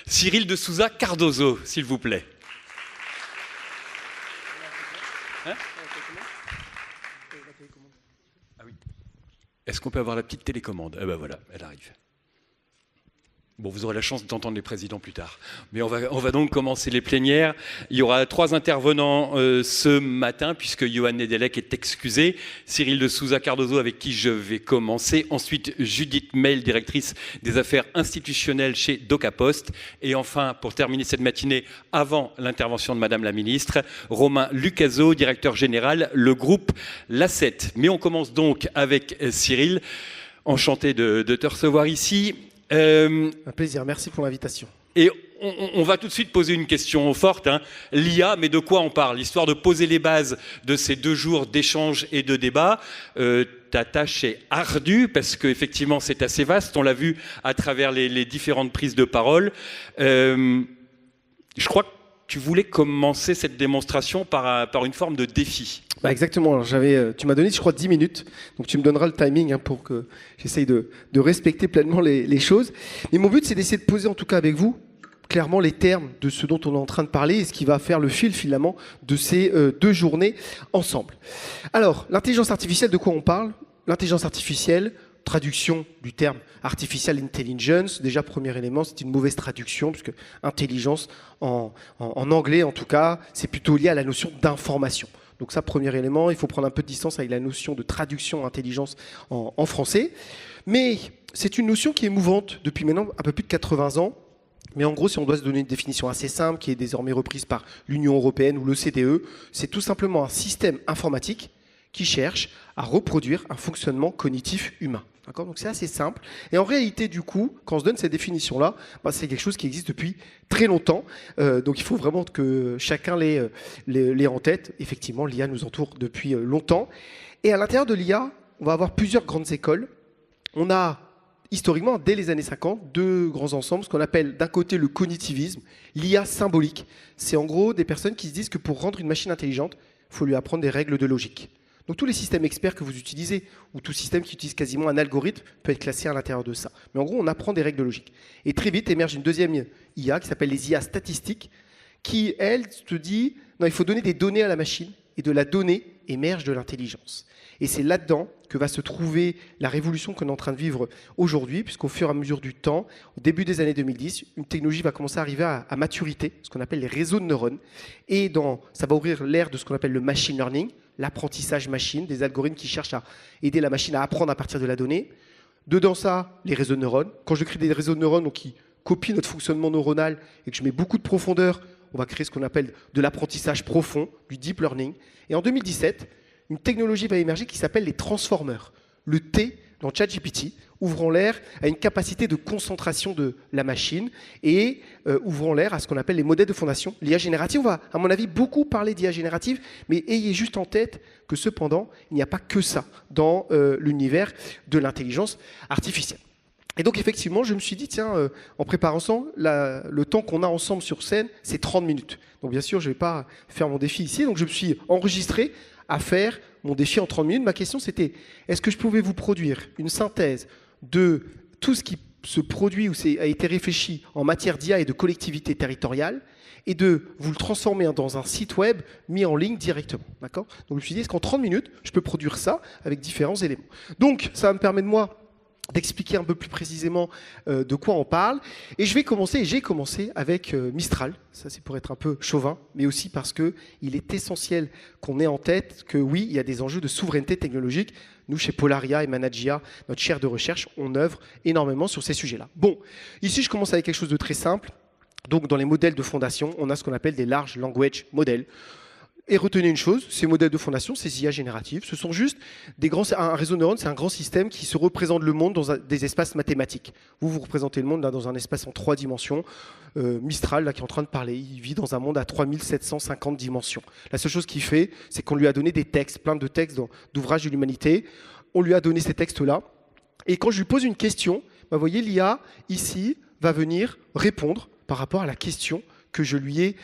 Cyril de Souza Cardozo, s'il vous plaît. Hein? Ah oui. Est-ce qu'on peut avoir la petite télécommande? Eh ben voilà, elle arrive. Bon, vous aurez la chance d'entendre les présidents plus tard. Mais on va donc commencer les plénières. Il y aura 3 intervenants ce matin, puisque Johan Nedelec est excusé. Cyril de Souza Cardozo, avec qui je vais commencer. Ensuite, Judith Meil, directrice des affaires institutionnelles chez DocaPost. Et enfin, pour terminer cette matinée, avant l'intervention de Madame la Ministre, Romain Lucaso, directeur général, le groupe Lasset. Mais on commence donc avec Cyril. Enchanté de te recevoir ici. Un plaisir, merci pour l'invitation. Et on va tout de suite poser une question forte. Hein. L'IA, mais de quoi on parle? Histoire de poser les bases de ces 2 jours d'échange et de débat. Ta tâche est ardue parce qu'effectivement c'est assez vaste. On l'a vu à travers les différentes prises de parole. Je crois que tu voulais commencer cette démonstration par une forme de défi. Bah exactement, alors tu m'as donné je crois 10 minutes, donc tu me donneras le timing pour que j'essaye de respecter pleinement les choses. Mais mon but c'est d'essayer de poser en tout cas avec vous clairement les termes de ce dont on est en train de parler et ce qui va faire le fil finalement de ces 2 journées ensemble. Alors, l'intelligence artificielle, de quoi on parle? L'intelligence artificielle, traduction du terme artificial intelligence, déjà premier élément, c'est une mauvaise traduction puisque intelligence en anglais en tout cas, c'est plutôt lié à la notion d'information. Donc ça, premier élément, il faut prendre un peu de distance avec la notion de traduction intelligence en français. Mais c'est une notion qui est mouvante depuis maintenant un peu plus de 80 ans. Mais en gros, si on doit se donner une définition assez simple, qui est désormais reprise par l'Union européenne ou l'OCDE, c'est tout simplement un système informatique qui cherche à reproduire un fonctionnement cognitif humain. D'accord ? Donc c'est assez simple. Et en réalité, du coup, quand on se donne cette définition-là, c'est quelque chose qui existe depuis très longtemps. Donc il faut vraiment que chacun l'ait en tête. Effectivement, l'IA nous entoure depuis longtemps. Et à l'intérieur de l'IA, on va avoir plusieurs grandes écoles. On a historiquement, dès les années 50, 2 grands ensembles, ce qu'on appelle d'un côté le cognitivisme, l'IA symbolique. C'est en gros des personnes qui se disent que pour rendre une machine intelligente, il faut lui apprendre des règles de logique. Donc tous les systèmes experts que vous utilisez, ou tout système qui utilise quasiment un algorithme, peut être classé à l'intérieur de ça. Mais en gros, on apprend des règles de logique. Et très vite émerge une deuxième IA qui s'appelle les IA statistiques, qui, elle, te dit, non, il faut donner des données à la machine, et de la donnée émerge de l'intelligence. Et c'est là-dedans que va se trouver la révolution qu'on est en train de vivre aujourd'hui, puisqu'au fur et à mesure du temps, au début des années 2010, une technologie va commencer à arriver à maturité, ce qu'on appelle les réseaux de neurones. Et ça va ouvrir l'ère de ce qu'on appelle le machine learning, l'apprentissage machine, des algorithmes qui cherchent à aider la machine à apprendre à partir de la donnée. Dedans ça, les réseaux de neurones. Quand je crée des réseaux de neurones donc, qui copient notre fonctionnement neuronal et que je mets beaucoup de profondeur, on va créer ce qu'on appelle de l'apprentissage profond, du deep learning. Et en 2017, une technologie va émerger qui s'appelle les transformers. Le T dans ChatGPT, ouvrant l'air à une capacité de concentration de la machine et ouvrant l'air à ce qu'on appelle les modèles de fondation. L'IA générative, on va, à mon avis, beaucoup parler d'IA générative, mais ayez juste en tête que cependant, il n'y a pas que ça dans l'univers de l'intelligence artificielle. Et donc, effectivement, je me suis dit, tiens, en préparant ça, le temps qu'on a ensemble sur scène, c'est 30 minutes. Donc, bien sûr, je ne vais pas faire mon défi ici. Donc, je me suis enregistré à faire mon défi en 30 minutes. Ma question, c'était, est-ce que je pouvais vous produire une synthèse de tout ce qui se produit ou a été réfléchi en matière d'IA et de collectivité territoriale et de vous le transformer dans un site web mis en ligne directement. D'accord ? Donc, je me suis dit, est-ce qu'en 30 minutes, je peux produire ça avec différents éléments ? Donc, ça va me permettre, moi, d'expliquer un peu plus précisément de quoi on parle. Et j'ai commencé avec Mistral. Ça, c'est pour être un peu chauvin, mais aussi parce qu'il est essentiel qu'on ait en tête que oui, il y a des enjeux de souveraineté technologique. Nous, chez Polaria et Managia, notre chaire de recherche, on œuvre énormément sur ces sujets-là. Bon, ici, je commence avec quelque chose de très simple. Donc, dans les modèles de fondation, on a ce qu'on appelle des large language models. Et retenez une chose, ces modèles de fondation, ces IA génératives, ce sont juste un réseau de neurones, c'est un grand système qui se représente le monde dans des espaces mathématiques. Vous représentez le monde là, dans un espace en 3 dimensions. Mistral, là, qui est en train de parler, il vit dans un monde à 3750 dimensions. La seule chose qu'il fait, c'est qu'on lui a donné des textes, plein de textes d'ouvrages de l'humanité. On lui a donné ces textes-là. Et quand je lui pose une question, vous voyez, l'IA, ici, va venir répondre par rapport à la question que je lui ai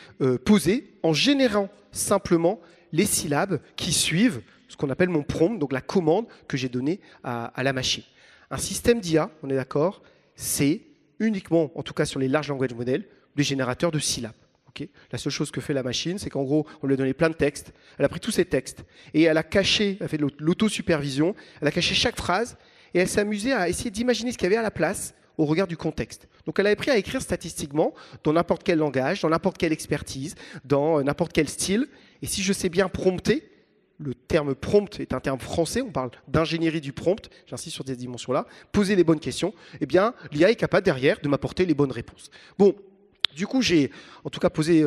posée en générant simplement les syllabes qui suivent ce qu'on appelle mon prompt, donc la commande que j'ai donnée à la machine. Un système d'IA, on est d'accord, c'est uniquement, en tout cas sur les large language models, des générateurs de syllabes. Okay, la seule chose que fait la machine, c'est qu'en gros, on lui a donné plein de textes, elle a pris tous ces textes, et elle a caché, elle a fait de l'autosupervision, elle a caché chaque phrase, et elle s'amusait à essayer d'imaginer ce qu'il y avait à la place au regard du contexte. Donc elle avait appris à écrire statistiquement dans n'importe quel langage, dans n'importe quelle expertise, dans n'importe quel style, et si je sais bien prompter, le terme prompt est un terme français, on parle d'ingénierie du prompt, j'insiste sur ces dimensions-là, poser les bonnes questions, eh bien l'IA est capable derrière de m'apporter les bonnes réponses. Bon, du coup, j'ai en tout cas posé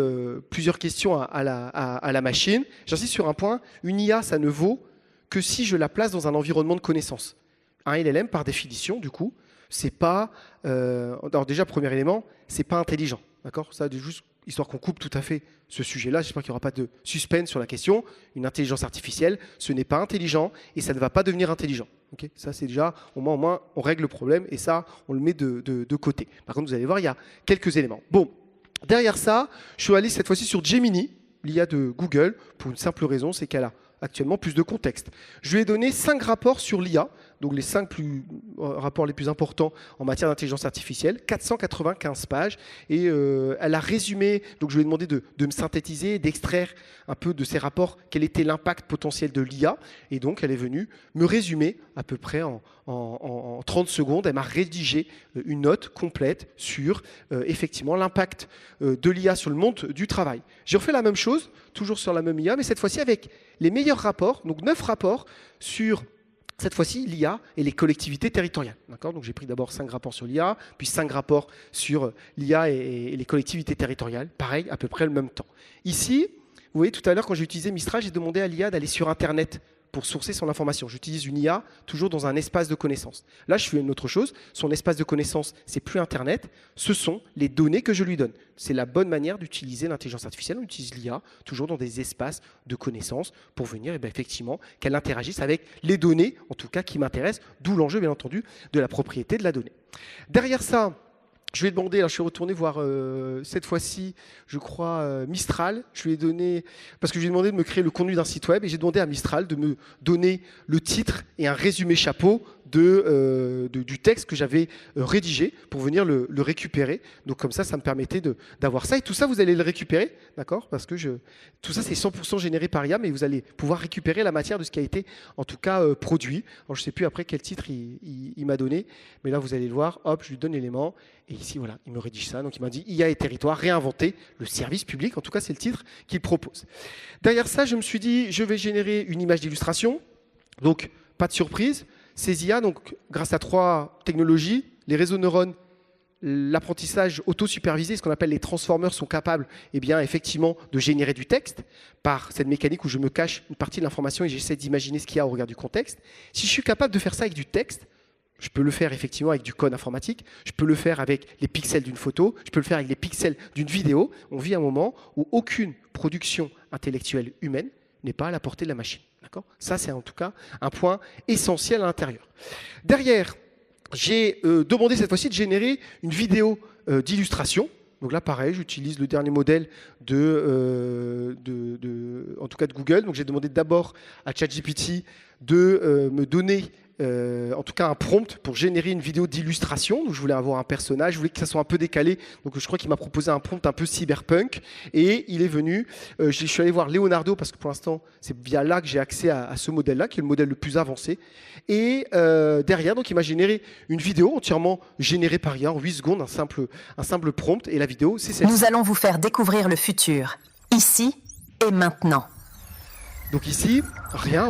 plusieurs questions à la machine. J'insiste sur un point, une IA, ça ne vaut que si je la place dans un environnement de connaissance. Un LLM, par définition, du coup, c'est pas... alors déjà, premier élément, c'est pas intelligent. D'accord ? Ça, juste histoire qu'on coupe tout à fait ce sujet-là. J'espère qu'il n'y aura pas de suspense sur la question. Une intelligence artificielle, ce n'est pas intelligent et ça ne va pas devenir intelligent. Okay, ça, c'est déjà, au moins, on règle le problème et ça, on le met de côté. Par contre, vous allez voir, il y a quelques éléments. Bon, derrière ça, je suis allé cette fois-ci sur Gemini, l'IA de Google, pour une simple raison, c'est qu'elle a actuellement plus de contexte. Je lui ai donné 5 rapports sur l'IA, donc les 5 rapports les plus importants en matière d'intelligence artificielle, 495 pages, et elle a résumé, donc je lui ai demandé de me synthétiser, d'extraire un peu de ces rapports quel était l'impact potentiel de l'IA, et donc elle est venue me résumer à peu près en 30 secondes, elle m'a rédigé une note complète sur effectivement l'impact de l'IA sur le monde du travail. J'ai refait la même chose, toujours sur la même IA, mais cette fois-ci avec les meilleurs rapports, donc 9 rapports sur cette fois-ci l'IA et les collectivités territoriales. D'accord ? Donc j'ai pris d'abord 5 rapports sur l'IA, puis 5 rapports sur l'IA et les collectivités territoriales, pareil, à peu près le même temps. Ici, vous voyez tout à l'heure quand j'ai utilisé Mistral, j'ai demandé à l'IA d'aller sur Internet pour sourcer son information. J'utilise une IA toujours dans un espace de connaissances. Là, je fais une autre chose. Son espace de connaissances, c'est plus Internet, ce sont les données que je lui donne. C'est la bonne manière d'utiliser l'intelligence artificielle. On utilise l'IA toujours dans des espaces de connaissances pour venir, effectivement, qu'elle interagisse avec les données, en tout cas qui m'intéressent, d'où l'enjeu, bien entendu, de la propriété de la donnée. Derrière ça, je lui ai demandé, alors je suis retourné voir cette fois-ci, je crois, Mistral. Je lui ai donné, parce que je lui ai demandé de me créer le contenu d'un site web et j'ai demandé à Mistral de me donner le titre et un résumé chapeau du texte que j'avais rédigé pour venir le récupérer. Donc comme ça me permettait d'avoir ça. Et tout ça, vous allez le récupérer, d'accord ? Parce que tout ça, c'est 100% généré par IA, mais vous allez pouvoir récupérer la matière de ce qui a été, en tout cas, produit. Alors je ne sais plus après quel titre il m'a donné, mais là, vous allez le voir. Hop, je lui donne l'élément. Et ici, voilà, il me rédige ça. Donc il m'a dit IA et territoire, réinventer le service public. En tout cas, c'est le titre qu'il propose. Derrière ça, je me suis dit, je vais générer une image d'illustration. Donc, pas de surprise. Ces IA, donc, grâce à 3 technologies, les réseaux neurones, l'apprentissage auto-supervisé, ce qu'on appelle les transformers, sont capables, effectivement, de générer du texte par cette mécanique où je me cache une partie de l'information et j'essaie d'imaginer ce qu'il y a au regard du contexte. Si je suis capable de faire ça avec du texte, je peux le faire effectivement avec du code informatique, je peux le faire avec les pixels d'une photo, je peux le faire avec les pixels d'une vidéo. On vit un moment où aucune production intellectuelle humaine n'est pas à la portée de la machine. D'accord ? Ça, c'est en tout cas un point essentiel à l'intérieur. Derrière, j'ai demandé cette fois-ci de générer une vidéo d'illustration. Donc là, pareil, j'utilise le dernier modèle en tout cas de Google. Donc j'ai demandé d'abord à ChatGPT de me donner en tout cas un prompt pour générer une vidéo d'illustration. Donc je voulais avoir un personnage, je voulais que ça soit un peu décalé. Donc je crois qu'il m'a proposé un prompt un peu cyberpunk. Et il est venu, je suis allé voir Leonardo parce que pour l'instant, c'est via là que j'ai accès à ce modèle-là, qui est le modèle le plus avancé. Et derrière, donc il m'a généré une vidéo entièrement générée par IA en 8 secondes, un simple prompt. Et la vidéo, c'est celle-ci. Nous allons vous faire découvrir le futur, ici et maintenant. Donc ici, rien,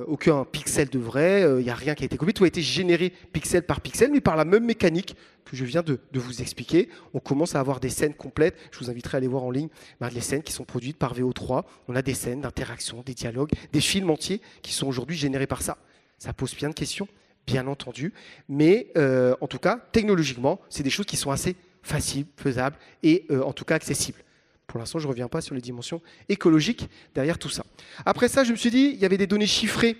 aucun pixel de vrai, il n'y a rien qui a été copié, tout a été généré pixel par pixel, mais par la même mécanique que je viens de vous expliquer. On commence à avoir des scènes complètes, je vous inviterai à aller voir en ligne les scènes qui sont produites par VO3. On a des scènes d'interaction, des dialogues, des films entiers qui sont aujourd'hui générés par ça. Ça pose plein de questions, bien entendu, mais en tout cas, technologiquement, c'est des choses qui sont assez faciles, faisables et en tout cas accessibles. Pour l'instant, je ne reviens pas sur les dimensions écologiques derrière tout ça. Après ça, je me suis dit, il y avait des données chiffrées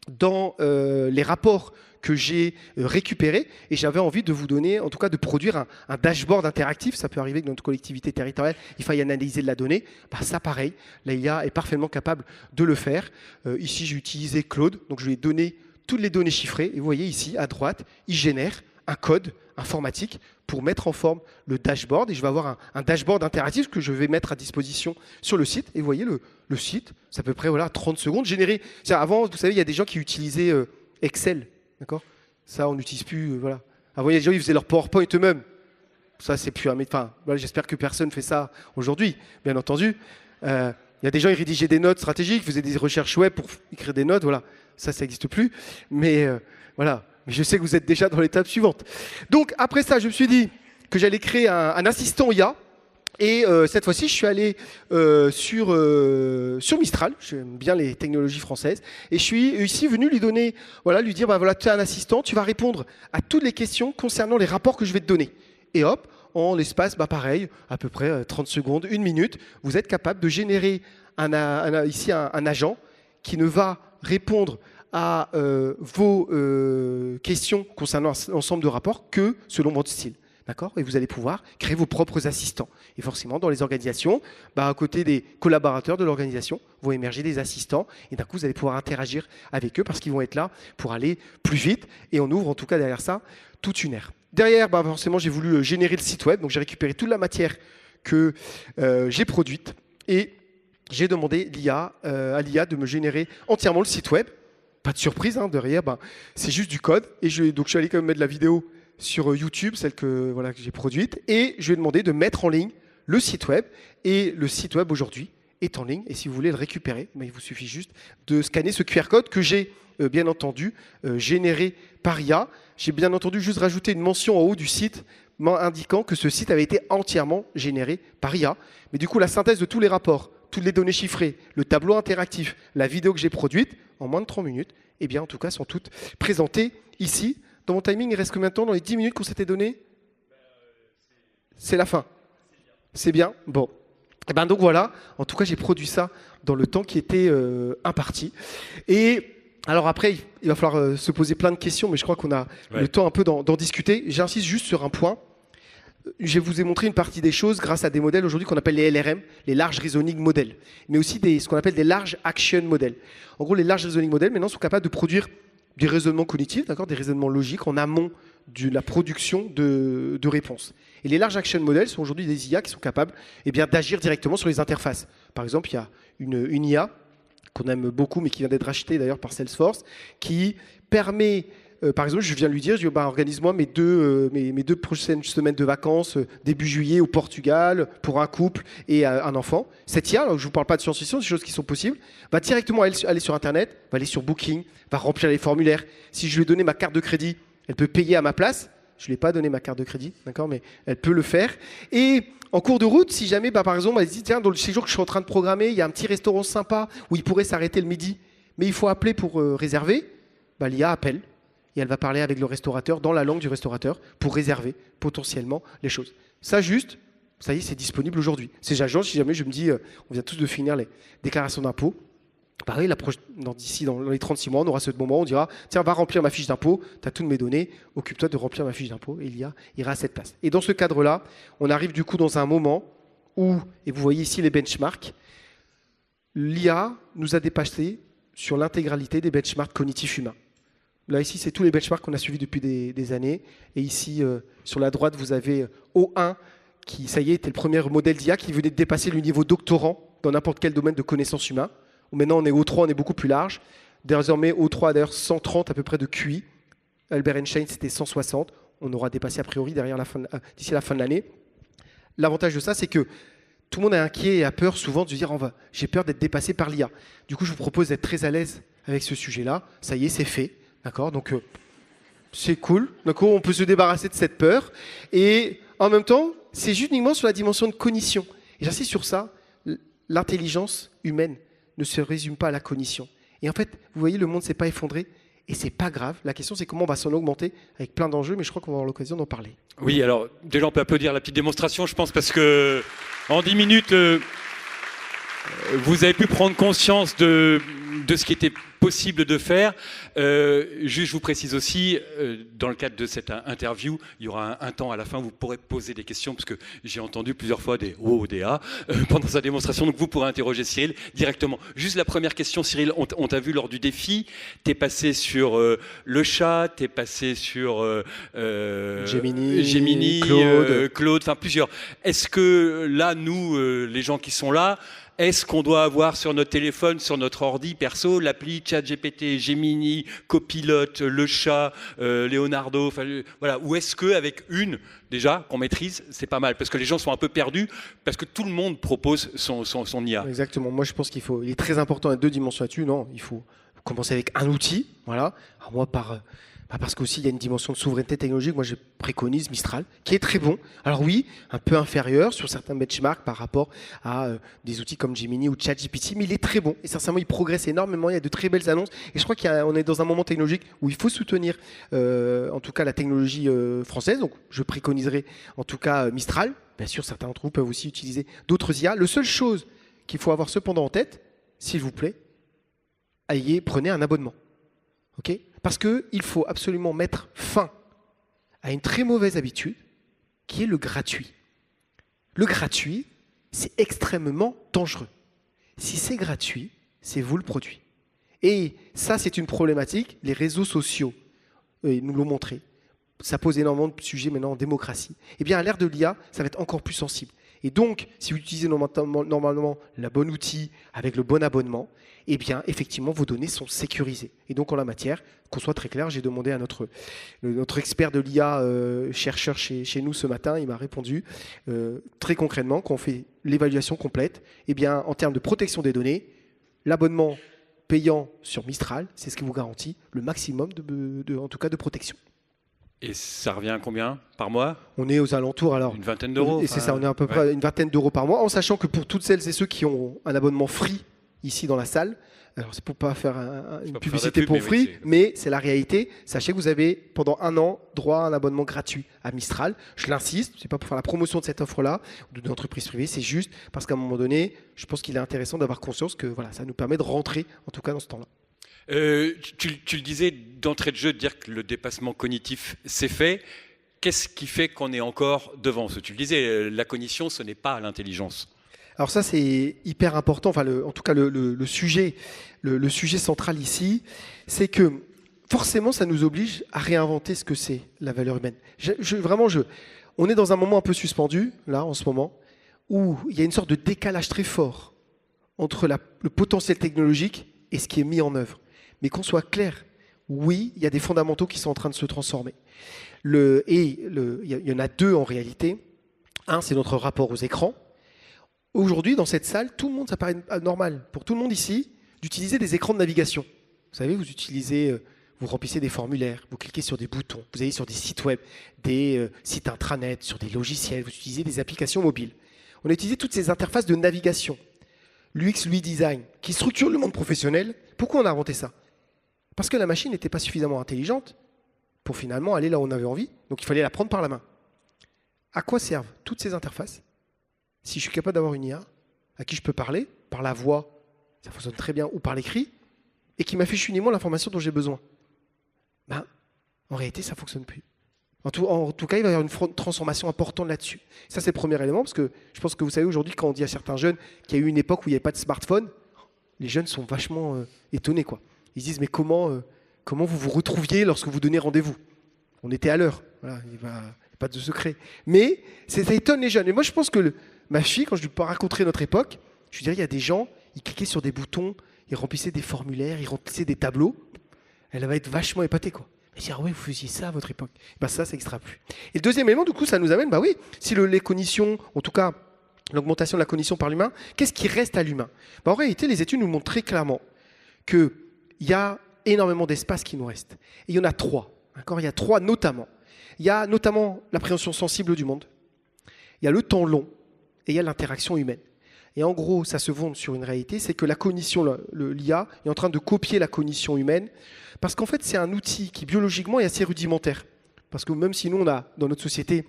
dans les rapports que j'ai récupérés et j'avais envie de vous donner, en tout cas de produire un dashboard interactif. Ça peut arriver que dans notre collectivité territoriale, il faille analyser de la donnée. Ça, pareil, la IA est parfaitement capable de le faire. Ici, j'ai utilisé Claude, donc je lui ai donné toutes les données chiffrées. Et vous voyez ici, à droite, il génère un code, informatique pour mettre en forme le dashboard. Et je vais avoir un dashboard interactif que je vais mettre à disposition sur le site. Et vous voyez, le site, c'est à peu près 30 secondes généré. Avant, vous savez, il y a des gens qui utilisaient Excel. D'accord ? Ça, on n'utilise plus. Voilà. Avant, il y a des gens qui faisaient leur PowerPoint eux-mêmes. Ça, c'est plus un... Enfin, voilà, j'espère que personne ne fait ça aujourd'hui, bien entendu. Il y a des gens qui rédigeaient des notes stratégiques, faisaient des recherches web pour écrire des notes. Voilà. Ça n'existe plus. Mais voilà. Je sais que vous êtes déjà dans l'étape suivante. Donc, après ça, je me suis dit que j'allais créer un assistant IA. Et cette fois-ci, je suis allé sur Mistral. J'aime bien les technologies françaises. Et je suis ici venu lui donner, lui dire, voilà, tu es un assistant, tu vas répondre à toutes les questions concernant les rapports que je vais te donner. Et hop, en l'espace, pareil, à peu près 30 secondes, 1 minute, vous êtes capable de générer ici un agent qui ne va répondre à vos questions concernant un ensemble de rapports que selon votre style. D'accord ? Et vous allez pouvoir créer vos propres assistants. Et forcément, dans les organisations, à côté des collaborateurs de l'organisation, vont émerger des assistants. Et d'un coup, vous allez pouvoir interagir avec eux parce qu'ils vont être là pour aller plus vite. Et on ouvre en tout cas derrière ça toute une ère. Derrière, forcément, j'ai voulu générer le site web. Donc, j'ai récupéré toute la matière que j'ai produite. Et j'ai demandé à l'IA de me générer entièrement le site web. Pas de surprise, derrière, c'est juste du code. Et donc, je suis allé quand même mettre la vidéo sur YouTube, celle que j'ai produite. Et je lui ai demandé de mettre en ligne le site web. Et le site web, aujourd'hui, est en ligne. Et si vous voulez le récupérer, il vous suffit juste de scanner ce QR code que j'ai, bien entendu, généré par IA. J'ai bien entendu juste rajouté une mention en haut du site indiquant que ce site avait été entièrement généré par IA. Mais du coup, la synthèse de tous les rapports, toutes les données chiffrées, le tableau interactif, la vidéo que j'ai produite, en moins de 30 minutes, en tout cas, sont toutes présentées ici. Dans mon timing, il reste combien de temps dans les 10 minutes qu'on s'était donné ? C'est la fin. C'est bien ? Bon. Donc voilà, en tout cas, j'ai produit ça dans le temps qui était imparti. Et alors après, il va falloir se poser plein de questions, mais je crois qu'on a le temps un peu d'en discuter. J'insiste juste sur un point. Je vous ai montré une partie des choses grâce à des modèles aujourd'hui qu'on appelle les LRM, les Large Reasoning Models, mais aussi ce qu'on appelle des Large Action Models. En gros, les Large Reasoning Models, maintenant, sont capables de produire des raisonnements cognitifs, des raisonnements logiques en amont de la production de réponses. Et les Large Action Models sont aujourd'hui des IA qui sont capables d'agir directement sur les interfaces. Par exemple, il y a une IA qu'on aime beaucoup, mais qui vient d'être rachetée d'ailleurs par Salesforce, qui permet... par exemple, je viens de lui dire, organise-moi mes deux prochaines semaines de vacances, début juillet au Portugal, pour un couple et un enfant. Cette IA, je ne vous parle pas de science-fiction, c'est des choses qui sont possibles, va directement aller sur Internet, va aller sur Booking, va remplir les formulaires. Si je lui ai donné ma carte de crédit, elle peut payer à ma place. Je ne lui ai pas donné ma carte de crédit, d'accord, mais elle peut le faire. Et en cours de route, si jamais, par exemple, elle se dit, tiens, dans le séjour que je suis en train de programmer, il y a un petit restaurant sympa où il pourrait s'arrêter le midi, mais il faut appeler pour réserver, l'IA appelle. Et elle va parler avec le restaurateur dans la langue du restaurateur pour réserver potentiellement les choses. Ça juste, ça y est, c'est disponible aujourd'hui. Ces agents, si jamais je me dis, on vient tous de finir les déclarations d'impôts, pareil, d'ici dans les 36 mois, on aura ce moment où on dira, tiens, va remplir ma fiche d'impôt, tu as toutes mes données, occupe-toi de remplir ma fiche d'impôt, et l'IA ira à cette place. Et dans ce cadre-là, on arrive du coup dans un moment où, et vous voyez ici les benchmarks, l'IA nous a dépassé sur l'intégralité des benchmarks cognitifs humains. Là, ici, c'est tous les benchmarks qu'on a suivis depuis des années. Et ici, sur la droite, vous avez O1, qui, ça y est, était le premier modèle d'IA qui venait de dépasser le niveau doctorant dans n'importe quel domaine de connaissances humaines. Maintenant, on est O3, on est beaucoup plus large. Désormais, O3 a d'ailleurs 130 à peu près de QI. Albert Einstein, c'était 160. On aura dépassé a priori d'ici la fin de l'année. L'avantage de ça, c'est que tout le monde est inquiet et a peur souvent de se dire j'ai peur d'être dépassé par l'IA. Du coup, je vous propose d'être très à l'aise avec ce sujet-là. Ça y est, c'est fait. D'accord, donc c'est cool. Donc on peut se débarrasser de cette peur. Et en même temps, c'est juste uniquement sur la dimension de cognition. Et j'insiste sur ça, l'intelligence humaine ne se résume pas à la cognition. Et en fait, vous voyez, le monde ne s'est pas effondré. Et c'est pas grave. La question, c'est comment on va s'en augmenter avec plein d'enjeux. Mais je crois qu'on va avoir l'occasion d'en parler. Oui, alors déjà, on peut applaudir la petite démonstration, je pense, parce que en 10 minutes, vous avez pu prendre conscience de de ce qui était possible de faire. Juste, je vous précise aussi, dans le cadre de cette interview, il y aura un temps à la fin où vous pourrez poser des questions, parce que j'ai entendu plusieurs fois des O, des A pendant sa démonstration, donc vous pourrez interroger Cyril directement. Juste la première question, Cyril, on t'a vu lors du défi, t'es passé sur le chat, t'es passé sur Gemini, Claude, enfin plusieurs. Est-ce que là, nous, les gens qui sont là, est-ce qu'on doit avoir sur notre téléphone, sur notre ordi perso, l'appli ChatGPT, Gemini, Copilote, le chat, Leonardo, voilà. Ou est-ce qu'avec une, déjà, qu'on maîtrise, c'est pas mal? Parce que les gens sont un peu perdus, parce que tout le monde propose son IA. Exactement. Moi, je pense il est très important à 2 dimensions là-dessus. Non, il faut commencer avec un outil. Voilà. Alors moi, parce qu'aussi il y a une dimension de souveraineté technologique, moi je préconise Mistral, qui est très bon. Alors oui, un peu inférieur sur certains benchmarks par rapport à des outils comme Gemini ou ChatGPT, mais il est très bon. Et sincèrement, il progresse énormément, il y a de très belles annonces. Et je crois qu'on est dans un moment technologique où il faut soutenir en tout cas la technologie française. Donc je préconiserai en tout cas Mistral. Bien sûr, certains d'entre vous peuvent aussi utiliser d'autres IA. La seule chose qu'il faut avoir cependant en tête, s'il vous plaît, prenez un abonnement. Ok ? Parce qu'il faut absolument mettre fin à une très mauvaise habitude qui est le gratuit. Le gratuit, c'est extrêmement dangereux. Si c'est gratuit, c'est vous le produit. Et ça, c'est une problématique. Les réseaux sociaux nous l'ont montré. Ça pose énormément de sujets maintenant en démocratie. Eh bien, à l'ère de l'IA, ça va être encore plus sensible. Et donc, si vous utilisez normalement le bon outil avec le bon abonnement, eh bien, effectivement, vos données sont sécurisées. Et donc, en la matière, qu'on soit très clair, j'ai demandé à notre expert de l'IA, chercheur chez nous ce matin, il m'a répondu très concrètement qu'on fait l'évaluation complète. Eh bien, en termes de protection des données, l'abonnement payant sur Mistral, c'est ce qui vous garantit le maximum en tout cas de protection. Et ça revient à combien par mois? On est aux alentours, alors... Une vingtaine d'euros. Et c'est ça, on est à peu près une vingtaine d'euros par mois, en sachant que pour toutes celles et ceux qui ont un abonnement free ici dans la salle, alors c'est pour pas faire une publicité pour free, mais c'est la réalité. Sachez que vous avez pendant 1 an droit à un abonnement gratuit à Mistral. Je l'insiste, c'est pas pour faire la promotion de cette offre-là ou d'une entreprise privée, c'est juste parce qu'à un moment donné, je pense qu'il est intéressant d'avoir conscience que voilà, ça nous permet de rentrer, en tout cas dans ce temps-là. Tu le disais d'entrée de jeu, de dire que le dépassement cognitif c'est fait. Qu'est-ce qui fait qu'on est encore devant? Tu le disais, la cognition, ce n'est pas l'intelligence. Alors ça, c'est hyper important. Enfin, en tout cas, le sujet central ici, c'est que forcément, ça nous oblige à réinventer ce que c'est la valeur humaine. On est dans un moment un peu suspendu, là, en ce moment, où il y a une sorte de décalage très fort entre le potentiel technologique et ce qui est mis en œuvre. Mais qu'on soit clair, oui, il y a des fondamentaux qui sont en train de se transformer. Il y en a 2 en réalité. Un, c'est notre rapport aux écrans. Aujourd'hui, dans cette salle, tout le monde, ça paraît normal, pour tout le monde ici, d'utiliser des écrans de navigation. Vous savez, vous remplissez des formulaires, vous cliquez sur des boutons, vous allez sur des sites web, des sites intranet, sur des logiciels, vous utilisez des applications mobiles. On a utilisé toutes ces interfaces de navigation, l'UX, l'UI design, qui structure le monde professionnel. Pourquoi on a inventé ça? Parce que la machine n'était pas suffisamment intelligente pour finalement aller là où on avait envie, donc il fallait la prendre par la main. À quoi servent toutes ces interfaces si je suis capable d'avoir une IA à qui je peux parler, par la voix, ça fonctionne très bien, ou par l'écrit, et qui m'affiche uniquement l'information dont j'ai besoin? En réalité, ça ne fonctionne plus. En tout cas, il va y avoir une transformation importante là-dessus. Ça, c'est le premier élément, parce que je pense que vous savez aujourd'hui, quand on dit à certains jeunes qu'il y a eu une époque où il n'y avait pas de smartphone, les jeunes sont vachement étonnés, quoi. Ils se disent, mais comment vous vous retrouviez lorsque vous donnez rendez-vous? On était à l'heure, voilà, il n'y a pas de secret. Mais ça étonne les jeunes. Et moi, je pense que ma fille, quand je lui raconterai notre époque, je lui dirais, il y a des gens, ils cliquaient sur des boutons, ils remplissaient des formulaires, ils remplissaient des tableaux. Elle va être vachement épatée, quoi. Elle dit, ah oui, vous faisiez ça à votre époque. Ça n'existera plus. Et le deuxième élément, du coup, ça nous amène, oui, si les cognitions, en tout cas, l'augmentation de la cognition par l'humain, qu'est-ce qui reste à l'humain? En réalité, les études nous montrent très clairement qu'il y a énormément d'espace qui nous reste. Et il y en a 3. D'accord? Il y a 3 notamment. Il y a notamment l'appréhension sensible du monde. Il y a le temps long. Et il y a l'interaction humaine. Et en gros, ça se fonde sur une réalité, c'est que la cognition, l'IA, est en train de copier la cognition humaine, parce qu'en fait, c'est un outil qui, biologiquement, est assez rudimentaire. Parce que même si nous, on a, dans notre société,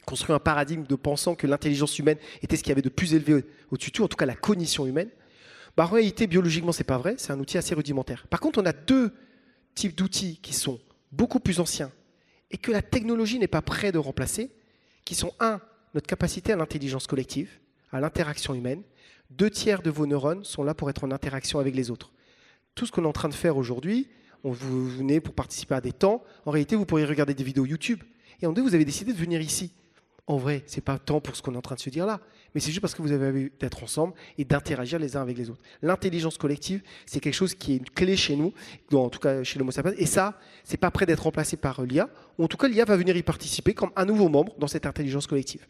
construit un paradigme de pensant que l'intelligence humaine était ce qu'il y avait de plus élevé au-dessus de tout, en tout cas la cognition humaine, En réalité, biologiquement, c'est pas vrai. C'est un outil assez rudimentaire. Par contre, on a deux types d'outils qui sont beaucoup plus anciens et que la technologie n'est pas prête de remplacer, qui sont notre capacité à l'intelligence collective, à l'interaction humaine. 2/3 de vos neurones sont là pour être en interaction avec les autres. Tout ce qu'on est en train de faire aujourd'hui, vous venez pour participer à des temps, en réalité, vous pourriez regarder des vidéos YouTube. Et en deux, vous avez décidé de venir ici. En vrai, ce n'est pas tant pour ce qu'on est en train de se dire là, mais c'est juste parce que vous avez envie d'être ensemble et d'interagir les uns avec les autres. L'intelligence collective, c'est quelque chose qui est une clé chez nous, en tout cas chez l'Homo sapiens, et ça, ce n'est pas prêt d'être remplacé par l'IA, ou en tout cas l'IA va venir y participer comme un nouveau membre dans cette intelligence collective.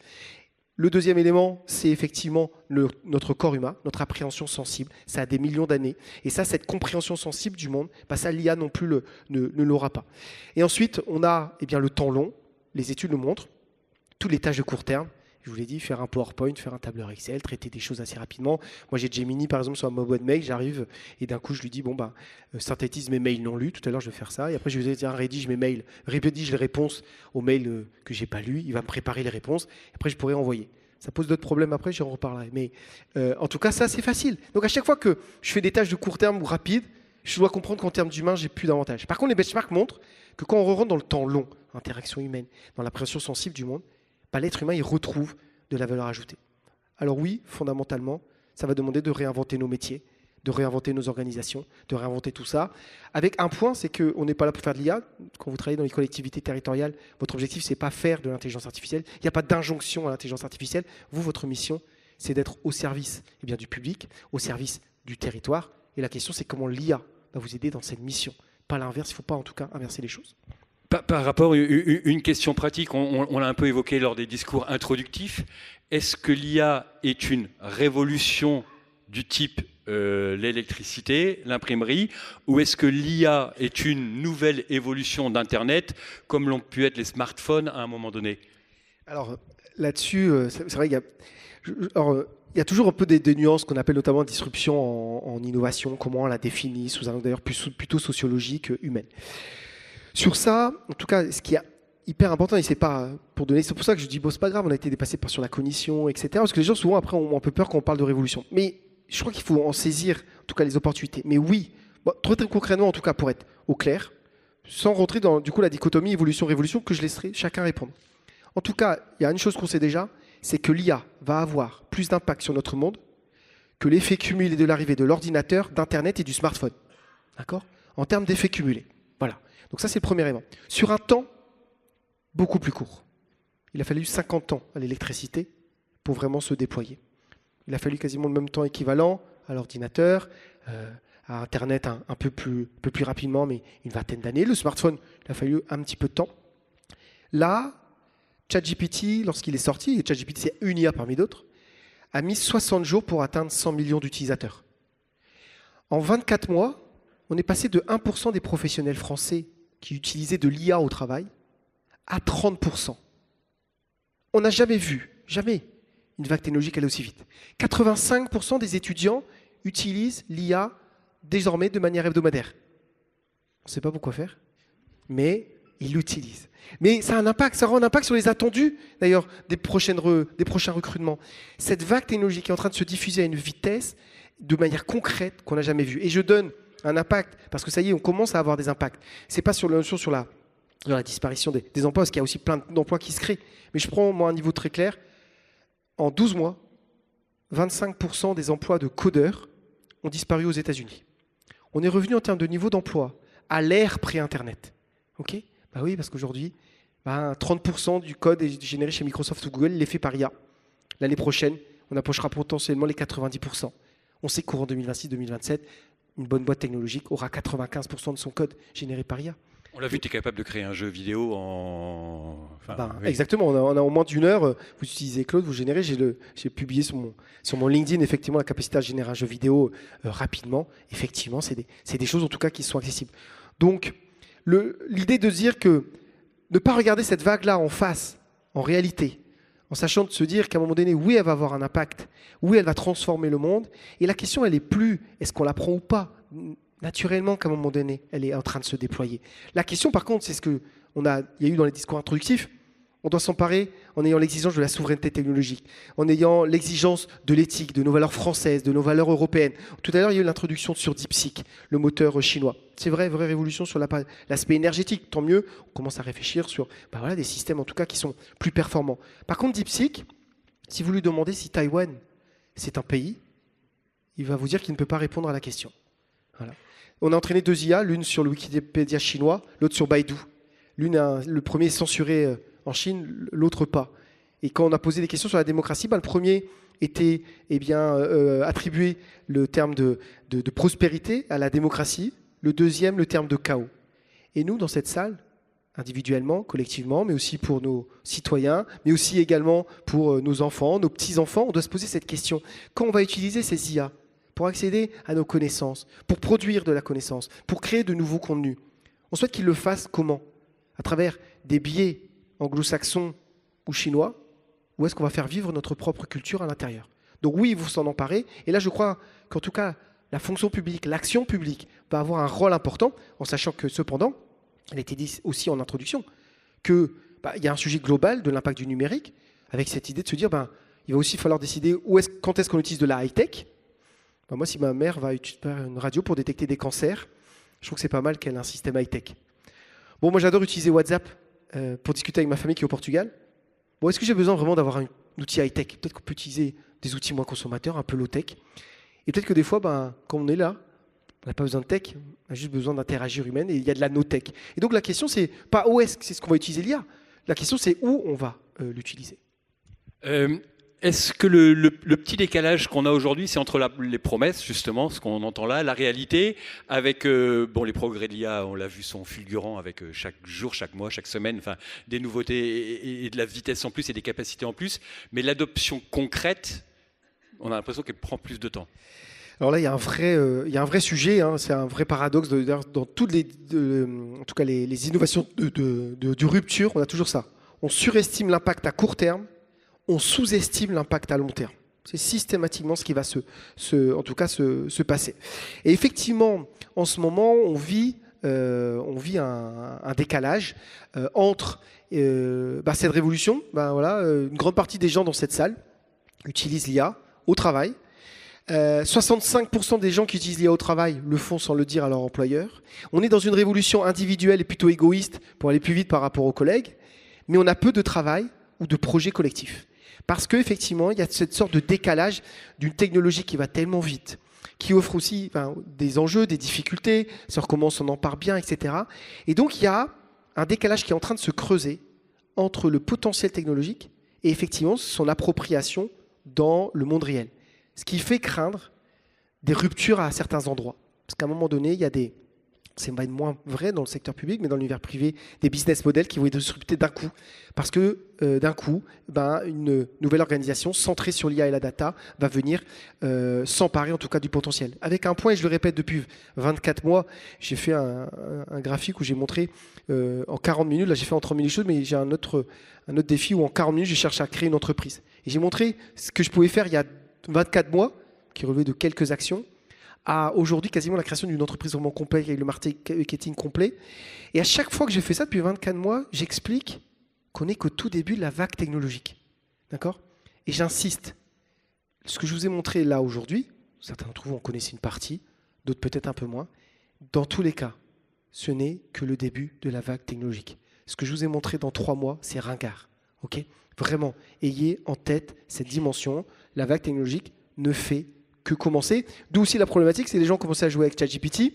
Le deuxième élément, c'est effectivement notre corps humain, notre appréhension sensible. Ça a des millions d'années. Et ça, cette compréhension sensible du monde, ça, l'IA non plus ne l'aura pas. Et ensuite, on a le temps long. Les études le montrent. Toutes les tâches de court terme. Je vous l'ai dit, faire un PowerPoint, faire un tableur Excel, traiter des choses assez rapidement. Moi, j'ai Gemini, par exemple, sur ma boîte mail. J'arrive et d'un coup, je lui dis, synthétise mes mails non lus. Tout à l'heure, je vais faire ça. Et après, je vais dire, rédige mes mails. Rédige les réponses aux mails que je n'ai pas lus. Il va me préparer les réponses. Et après, je pourrai envoyer. Ça pose d'autres problèmes après, j'en reparlerai. Mais en tout cas, ça, c'est facile. Donc, à chaque fois que je fais des tâches de court terme ou rapides, je dois comprendre qu'en termes d'humain, j'ai plus d'avantages. Par contre, les benchmarks montrent que quand on rentre dans le temps long, interaction humaine, dans l'appréhension sensible du monde, l'être humain, il retrouve de la valeur ajoutée. Alors oui, fondamentalement, ça va demander de réinventer nos métiers, de réinventer nos organisations, de réinventer tout ça. Avec un point, c'est qu'on n'est pas là pour faire de l'IA. Quand vous travaillez dans les collectivités territoriales, votre objectif, ce n'est pas faire de l'intelligence artificielle. Il n'y a pas d'injonction à l'intelligence artificielle. Vous, votre mission, c'est d'être au service du public, au service du territoire. Et la question, c'est comment l'IA va vous aider dans cette mission. Pas l'inverse, il ne faut pas en tout cas inverser les choses. Par rapport à une question pratique, on l'a un peu évoqué lors des discours introductifs. Est-ce que l'IA est une révolution du type l'électricité, l'imprimerie, ou est-ce que l'IA est une nouvelle évolution d'Internet, comme l'ont pu être les smartphones à un moment donné? Alors là-dessus, c'est vrai qu'il y a toujours un peu des nuances qu'on appelle notamment disruption en innovation, comment on la définit, sous un angle d'ailleurs plutôt sociologique, humaine. Sur ça, en tout cas, ce qui est hyper important, et c'est pas pour donner, c'est pour ça que je dis c'est pas grave, on a été dépassé sur la cognition, etc. Parce que les gens souvent après ont un peu peur quand on parle de révolution. Mais je crois qu'il faut en saisir en tout cas les opportunités. Mais oui, très concrètement en tout cas pour être au clair, sans rentrer dans du coup la dichotomie évolution-révolution que je laisserai chacun répondre. En tout cas, il y a une chose qu'on sait déjà, c'est que l'IA va avoir plus d'impact sur notre monde que l'effet cumulé de l'arrivée de l'ordinateur, d'Internet et du smartphone. D'accord ? En termes d'effet cumulé. Voilà. Donc ça, c'est le premier élément. Sur un temps beaucoup plus court. Il a fallu 50 ans à l'électricité pour vraiment se déployer. Il a fallu quasiment le même temps équivalent à l'ordinateur, à Internet un peu plus rapidement, mais une vingtaine d'années. Le smartphone, il a fallu un petit peu de temps. Là, ChatGPT, lorsqu'il est sorti, et ChatGPT c'est une IA parmi d'autres, a mis 60 jours pour atteindre 100 millions d'utilisateurs. En 24 mois, on est passé de 1% des professionnels français qui utilisaient de l'IA au travail à 30%. On n'a jamais vu, une vague technologique aller aussi vite. 85% des étudiants utilisent l'IA désormais de manière hebdomadaire. On ne sait pas pourquoi faire, mais ils l'utilisent. Mais ça a un impact, ça aura un impact sur les attendus, d'ailleurs, des prochains recrutements. Cette vague technologique est en train de se diffuser à une vitesse de manière concrète qu'on n'a jamais vue. Et je donne un impact, parce que ça y est, on commence à avoir des impacts. Ce n'est pas sur la disparition des emplois, parce qu'il y a aussi plein d'emplois qui se créent. Mais je prends, moi, un niveau très clair. En 12 mois, 25% des emplois de codeurs ont disparu aux États-Unis. On est revenu en termes de niveau d'emploi à l'ère pré-Internet. Ok ? Oui, parce qu'aujourd'hui, 30% du code est généré chez Microsoft ou Google, il est fait par IA. L'année prochaine, on approchera potentiellement les 90%. On sait qu'en 2026-2027, une bonne boîte technologique aura 95% de son code généré par IA. On l'a vu, tu es capable de créer un jeu vidéo en... oui. Exactement, on a en moins d'une heure, vous utilisez Claude, vous générez, j'ai publié sur mon LinkedIn effectivement la capacité à générer un jeu vidéo rapidement. Effectivement, c'est des choses en tout cas qui sont accessibles. Donc, l'idée de dire que ne pas regarder cette vague-là en face, en réalité, en sachant de se dire qu'à un moment donné, oui, elle va avoir un impact, oui, elle va transformer le monde, et la question, elle n'est plus, est-ce qu'on la prend ou pas ? Naturellement qu'à un moment donné, elle est en train de se déployer. La question, par contre, c'est il y a eu dans les discours introductifs, On doit s'emparer en ayant l'exigence de la souveraineté technologique, en ayant l'exigence de l'éthique, de nos valeurs françaises, de nos valeurs européennes. Tout à l'heure, il y a eu l'introduction sur DeepSeek, le moteur chinois. C'est vrai, vraie révolution sur l'aspect énergétique. Tant mieux, on commence à réfléchir sur des systèmes en tout cas qui sont plus performants. Par contre, DeepSeek, si vous lui demandez si Taïwan, c'est un pays, il va vous dire qu'il ne peut pas répondre à la question. Voilà. On a entraîné 2 IA, l'une sur le Wikipédia chinois, l'autre sur Baidu. Le premier est censuré en Chine, l'autre pas. Et quand on a posé des questions sur la démocratie, le premier était attribué le terme de prospérité à la démocratie, le deuxième le terme de chaos. Et nous, dans cette salle, individuellement, collectivement, mais aussi pour nos citoyens, mais aussi également pour nos enfants, nos petits-enfants, on doit se poser cette question. Quand on va utiliser ces IA pour accéder à nos connaissances, pour produire de la connaissance, pour créer de nouveaux contenus, on souhaite qu'ils le fassent comment ? À travers des biais anglo-saxons ou chinois, ou est-ce qu'on va faire vivre notre propre culture à l'intérieur ? Donc oui, il faut s'en emparer. Et là, je crois qu'en tout cas, la fonction publique, l'action publique va avoir un rôle important, en sachant que cependant, il a été dit aussi en introduction, qu'il y a un sujet global de l'impact du numérique, avec cette idée de se dire, il va aussi falloir décider quand est-ce qu'on utilise de la high-tech. Moi, si ma mère va utiliser une radio pour détecter des cancers, je trouve que c'est pas mal qu'elle ait un système high-tech. Bon, moi, j'adore utiliser WhatsApp pour discuter avec ma famille qui est au Portugal. Bon, est-ce que j'ai besoin vraiment d'avoir un outil high-tech ? Peut-être qu'on peut utiliser des outils moins consommateurs, un peu low-tech. Et peut-être que des fois, quand on est là, on n'a pas besoin de tech, on a juste besoin d'interagir humaine et il y a de la no-tech. Et donc la question, c'est pas où est-ce que c'est ce qu'on va utiliser l'IA. La question, c'est où on va l'utiliser. Est-ce que le petit décalage qu'on a aujourd'hui, c'est entre les promesses, justement, ce qu'on entend là, la réalité, avec les progrès de l'IA, on l'a vu, sont fulgurants avec chaque jour, chaque mois, chaque semaine, des nouveautés et de la vitesse en plus et des capacités en plus, mais l'adoption concrète, on a l'impression qu'elle prend plus de temps. Alors là, il y a un vrai sujet, c'est un vrai paradoxe. Dans toutes en tout cas les innovations de rupture, on a toujours ça. On surestime l'impact à court terme, on sous-estime l'impact à long terme. C'est systématiquement ce qui va se passer. Et effectivement, en ce moment, on vit un décalage entre cette révolution. Une grande partie des gens dans cette salle utilisent l'IA au travail. 65% des gens qui utilisent l'IA au travail le font sans le dire à leur employeur. On est dans une révolution individuelle et plutôt égoïste pour aller plus vite par rapport aux collègues, mais on a peu de travail ou de projets collectifs. Parce qu'effectivement, il y a cette sorte de décalage d'une technologie qui va tellement vite, qui offre aussi des enjeux, des difficultés, sur comment on s'en empare bien, etc. Et donc, il y a un décalage qui est en train de se creuser entre le potentiel technologique et effectivement son appropriation dans le monde réel. Ce qui fait craindre des ruptures à certains endroits. Parce qu'à un moment donné, il y a c'est moins vrai dans le secteur public, mais dans l'univers privé, des business models qui vont être disruptés d'un coup. Parce que d'un coup, une nouvelle organisation centrée sur l'IA et la data va venir s'emparer en tout cas du potentiel. Avec un point, et je le répète depuis 24 mois, j'ai fait un graphique où j'ai montré en 40 minutes, là j'ai fait en 30 minutes les choses, mais j'ai un autre défi où en 40 minutes, je cherche à créer une entreprise. Et j'ai montré ce que je pouvais faire il y a 24 mois, qui relevait de quelques actions, à aujourd'hui quasiment la création d'une entreprise vraiment complète avec le marketing complet. Et à chaque fois que j'ai fait ça depuis 24 mois, j'explique qu'on n'est qu'au tout début de la vague technologique. D'accord ? Et j'insiste. Ce que je vous ai montré là aujourd'hui, certains d'entre vous en connaissent une partie, d'autres peut-être un peu moins. Dans tous les cas, ce n'est que le début de la vague technologique. Ce que je vous ai montré dans 3 mois, c'est ringard. Ok ? Vraiment, ayez en tête cette dimension. La vague technologique ne fait que commencer. D'où aussi la problématique, c'est que les gens commençaient à jouer avec ChatGPT.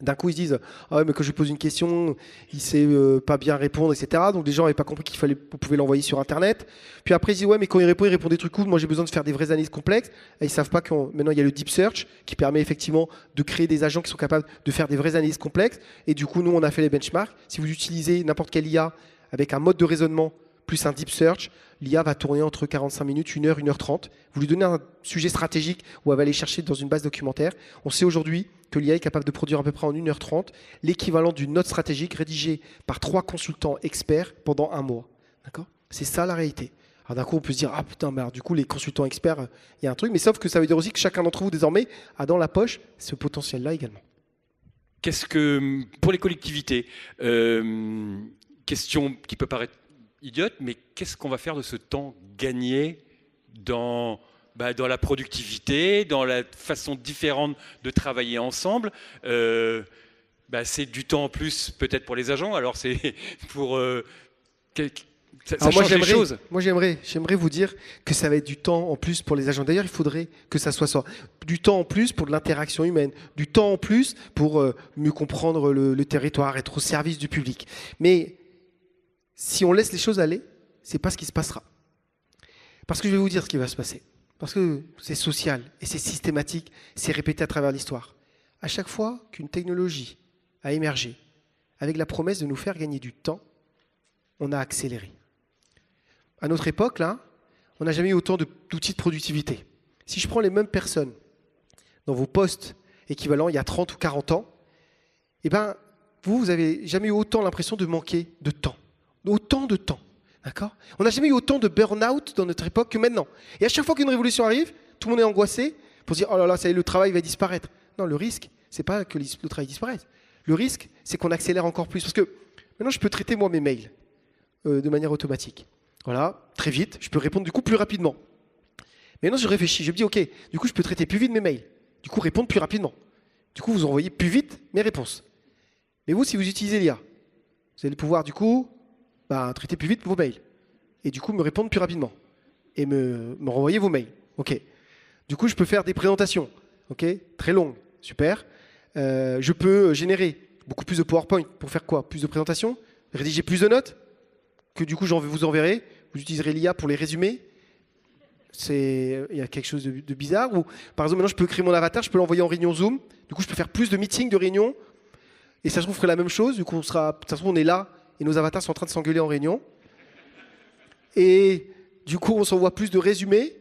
D'un coup, ils se disent « Ah ouais, mais quand je lui pose une question, il ne sait pas bien répondre, etc. » Donc, les gens n'avaient pas compris qu'on pouvait l'envoyer sur Internet. Puis après, ils disent « Ouais, mais quand il répond des trucs cool. Moi, j'ai besoin de faire des vraies analyses complexes. » Et ils ne savent pas que maintenant, il y a le Deep Search qui permet effectivement de créer des agents qui sont capables de faire des vraies analyses complexes. Et du coup, nous, on a fait les benchmarks. Si vous utilisez n'importe quelle IA avec un mode de raisonnement plus un Deep Search, l'IA va tourner entre 45 minutes, 1h, 1h30. Vous lui donnez un sujet stratégique où elle va aller chercher dans une base documentaire. On sait aujourd'hui que l'IA est capable de produire à peu près en 1h30 l'équivalent d'une note stratégique rédigée par 3 consultants experts pendant 1 mois. D'accord ? C'est ça la réalité. Alors d'un coup, on peut se dire « Ah putain, mais alors, du coup, les consultants experts, il y a un truc. » Mais sauf que ça veut dire aussi que chacun d'entre vous, désormais, a dans la poche ce potentiel-là également. Qu'est-ce que, pour les collectivités, question qui peut paraître idiote, mais qu'est-ce qu'on va faire de ce temps gagné dans la productivité, dans la façon différente de travailler ensemble? C'est du temps en plus peut-être pour les agents, alors c'est pour... ça change les choses. Moi, j'aimerais vous dire que ça va être du temps en plus pour les agents. D'ailleurs, il faudrait que ça soit du temps en plus pour de l'interaction humaine, du temps en plus pour mieux comprendre le territoire, être au service du public. Mais si on laisse les choses aller, c'est pas ce qui se passera. Parce que je vais vous dire ce qui va se passer. Parce que c'est social et c'est systématique, c'est répété à travers l'histoire. À chaque fois qu'une technologie a émergé, avec la promesse de nous faire gagner du temps, on a accéléré. À notre époque, là, on n'a jamais eu autant d'outils de productivité. Si je prends les mêmes personnes dans vos postes équivalents il y a 30 ou 40 ans, vous n'avez jamais eu autant l'impression de manquer de temps. Autant de temps. D'accord ? On n'a jamais eu autant de burn-out dans notre époque que maintenant. Et à chaque fois qu'une révolution arrive, tout le monde est angoissé pour se dire « Oh là là, ça y est, le travail va disparaître ». Non, le risque, c'est pas que le travail disparaisse. Le risque, c'est qu'on accélère encore plus. Parce que maintenant, je peux traiter moi mes mails de manière automatique. Voilà, très vite, je peux répondre du coup plus rapidement. Mais maintenant, je réfléchis, je me dis, ok, du coup, je peux traiter plus vite mes mails. Du coup, répondre plus rapidement. Du coup, vous envoyez plus vite mes réponses. Mais vous, si vous utilisez l'IA, vous allez pouvoir, du coup, traiter plus vite vos mails. Et du coup, me répondre plus rapidement. Et me renvoyer vos mails. Ok. Du coup, je peux faire des présentations. Ok, très longues. Super. Je peux générer beaucoup plus de PowerPoint pour faire quoi? Plus de présentations? Rédiger plus de notes? Que du coup, vous enverrai. Vous utiliserez l'IA pour les résumer. Il y a quelque chose de bizarre. Ou, par exemple, maintenant, je peux créer mon avatar, je peux l'envoyer en réunion Zoom. Du coup, je peux faire plus de meetings, de réunions. Et ça se trouve, ferait la même chose. Du coup, on est là et nos avatars sont en train de s'engueuler en réunion. Et du coup, on s'envoie plus de résumés.